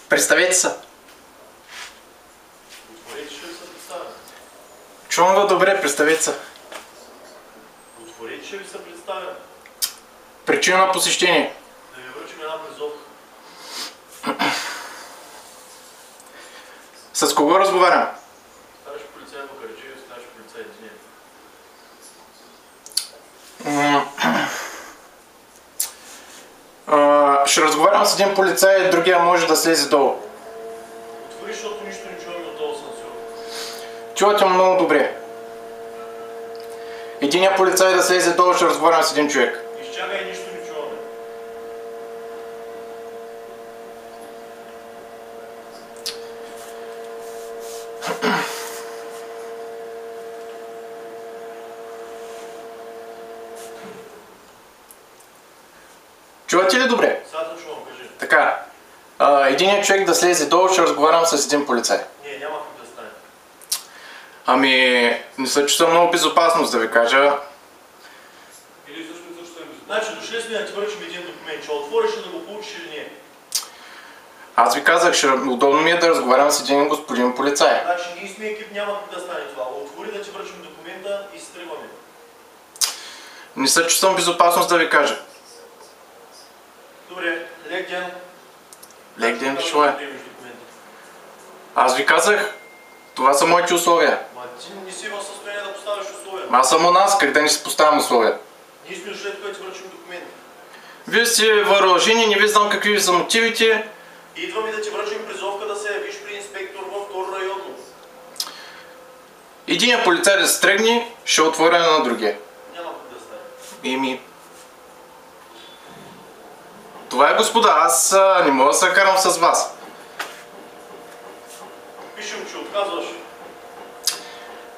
Представете се. Отворете, ще ви се представя. Чувам ви добре, представете се. Отворете, ще ви се представя. Причина на посещение. Да ви връчим една призовка. С кого разговарям? Старши полицай Бакърджиев, старши полицай Единия. Ще разговарям с един полицай, другия може да слезе долу. Отвори, защото нищо не чуваме от този сансьор. Чувате много добре. Единият полицай да слезе долу, ще разговарям с един човек. Изчакай, нищо не чуваме. Чувате ли добре? Сега да чувам, кажи. Така. Единият човек да слезе долу, ще разговарям с един полицай. Не, няма как да стане. Ами, не се чувствам много безопасност, да ви кажа. Или също е безопасно. Значи, дошли сме да ти връчим един документ. Ще отвориш ли да го получиш или не? Аз ви казах, удобно ми е да разговарям с един господин полицай. Значи, ние сме екип, няма как да стане това. Отвори да ти връчим документа и се тръгваме. Не се чувствам безопасност, да ви кажа. Добре, лек ден. Лек ден, що е? Аз ви казах, това са моите условия. Ма ти не си в състояние да поставиш условия. Аз съм у нас, как да не си поставям условия. Ние сме дошли тук да ти връчим документи. Вие сте въоръжени, не ви знам какви ви са мотивите. Идваме да ти връчим призовка да се явиш при инспектор във второ районно. Единият полицай да се тръгне, ще отворя на другия. Няма как да стане. Еми... Това е, господа, аз не мога да се карам с вас. Пишем, че отказваш.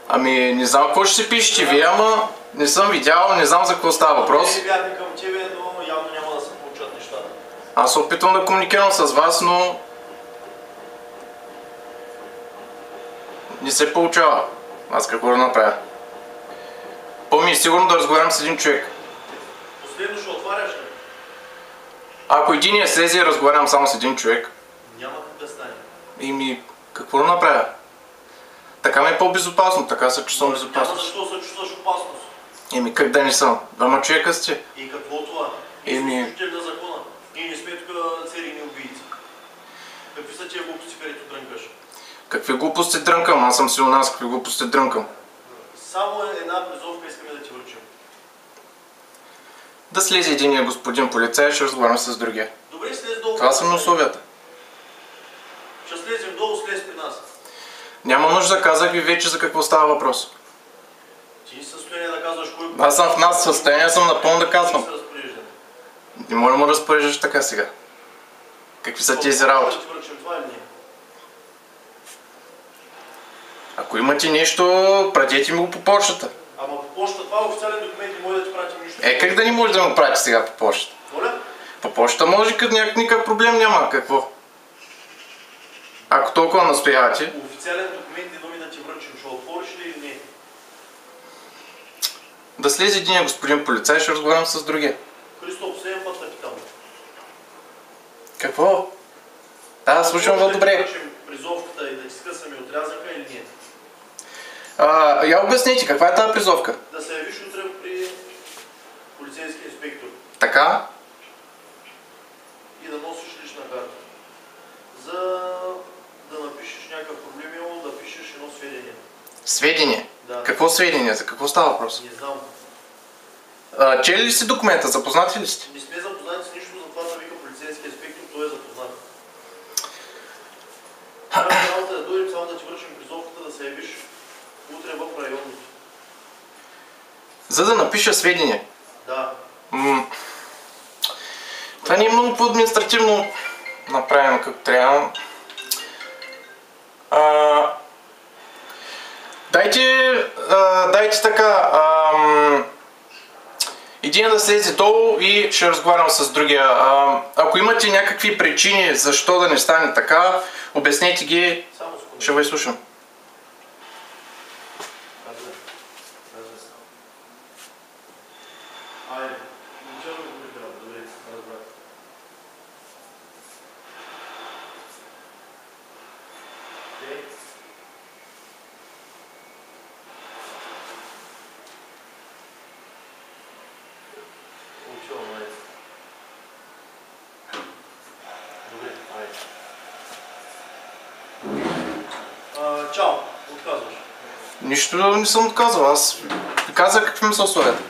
Ами, не знам какво ще се пишете вие, ама не съм видял, не знам за какво става въпрос. Не бяхме към тебе, но явно няма да се получат нещата. Аз се опитвам да комуникирам с вас, но... не се получава. Аз какво да направя? По-ми е сигурно да разговарям с един човек. Последно ще отваряш ли? Ако единия слезе, разговарям само с един човек. Няма как да стане. Ими, какво да направя? Така ми е по-безопасно, така се чувствам Няма безопасно. защо се чувстваш опасност. Еми, как да не съм? Двама човека сте. И какво това? Ние сме служители на закона. Ние не сме тук серийни убийци. Какви са тия глупости, където дрънкаш? Какви глупости дрънкам? Аз съм си у нас, какви глупости дрънкам? Само една призовка искаме да ти връчим. Да слезе единия господин полицай, ще разговарям с другия. Добре, слез долу. Това са на условията. Ще слезем долу, слез при нас. Няма нужда, казах ви вече за какво става въпрос. Ти не си в състояние да казваш кой... Аз съм в нас състояние, съм напълно да казвам. се разпорежда. Не може да му разпореждаш така сега. Какви са тези работи? Да ти връчим това или не? Ако имате нещо, пратете ми го по почтата. Ама по почта това е официален документ и може да ти пратим нищо. Как да не може да му прати сега по почтата? Моля? По почта може, като никакъв проблем няма. Какво? Ако толкова настоявате. Официален документ идваме да ти връчим. Ще отвориш ли или не? Да слезе един господин полицай, ще разговарям с другия. Христо, последен път да питам. Какво? Да, слушам ви добре. Да ти връчим призовката и да ти скъсаме отрязъка или не? Я обясните, каква е тази призовка? Да се явиш утре при полицейски инспектор Така? и да носиш лична карта. За да напишеш някакъв проблем, да пишеш едно сведение. Сведения? Да. Какво сведения? За какво става въпрос? Не знам. Чели ли сте документа? Запознати ли сте? Не сме запознати с нищо, затова да вика полицейски инспектор, той е запознат. Трябва да дойдем само да ти връчим призовката да се явиш утре в районното. За да напиша сведения? Да. Това не е много по-административно направено както трябва. Дайте така. Един да слезе долу и ще разговарям с другия. Ако имате някакви причини защо да не стане така, обяснете ги, ще ви слушам. чао, отказваш. Нищо не съм отказал. Аз казах какви ми са условията.